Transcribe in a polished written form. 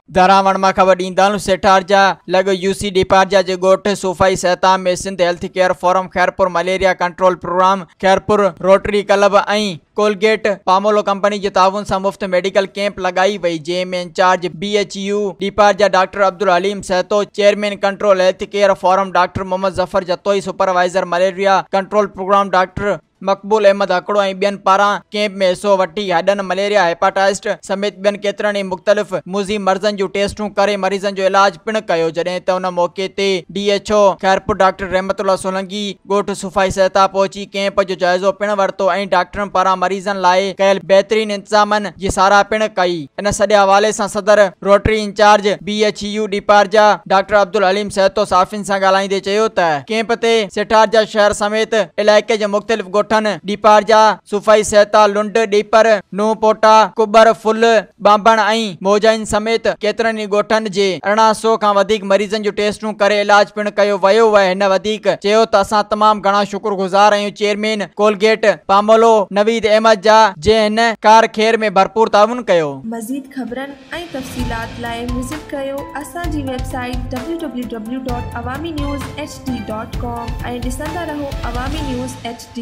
दारावण में खबर ॾींदाऊं सेठारजा लॻ यूसी डिपारजा जे ॻोठ सूफ़ाई सहता में Sindh health care forum Khairpur malaria control program Khairpur rotary club ऐं कोलगेट पामोलो कंपनी जे ताउन सां मुफ़्त मेडिकल कैंप लगाई वई, जंहिंमें incharge BHU Deparja doctor Abdul Haleem Sahto, chairman control health care forum doctor Mohammad Zafar Jatoi, supervisor malaria control program doctor Maqbool Ahmed हकड़ो ऐं ॿियनि पारां कैंप में हिसो वठी हॾनि मलेरिया हेपाटाइटिस समेत ॿियनि केतिरनि ई मुख़्तलिफ़ मुज़ी मर्ज़नि जूं टेस्टूं करे मरीज़नि जो इलाज पिणु कयो। जॾहिं त उन मौक़े ते DHO खैरपुर डॉक्टर रहमतुल्लाह सोलंकी ॻोठ सूफ़ाई सहता पहुची कैंप जो जाइज़ो पिणु वरितो ऐं डॉक्टरनि पारां मरीज़नि लाइ कयल बहितरीन इंतज़ामनि जी साराह पिणु कई। इन सॼे हवाले सां सदर rotary incharge BHU Deparja doctor Abdul Haleem Sahto साफ़िन सां ॻाल्हाईंदे चयो त कैंप ते सेठारजा शहर समेत इलाइक़े जे मुख़्तलिफ़ ॻोठनि डिपारजा सूफ़ाई सहता लुंड डीपर नूपोटा कुबर फुल बांबण ऐं मोजाइन समेत केतिरनि ई ॻोठनि जे 1800 खां वधीक मरीज़नि जूं टेस्टूं करे इलाज पिणु कयो वियो आहे। हिन वधीक चयो त असां तमामु घणा शुक्रगुज़ार आहियूं चेयरमैन कोलगेट पामोलो नवीद अहमद जा, जंहिं हिन कार खेर में भरपूर ताउन कयो। मज़ीद ख़बरनि ऐं तफ़सीलात लाइ विज़िट कयो असांजी वेबसाइट www.awamiNewsHD.com ऐं ॾिसंदा रहो अवामी न्यूज़ HD।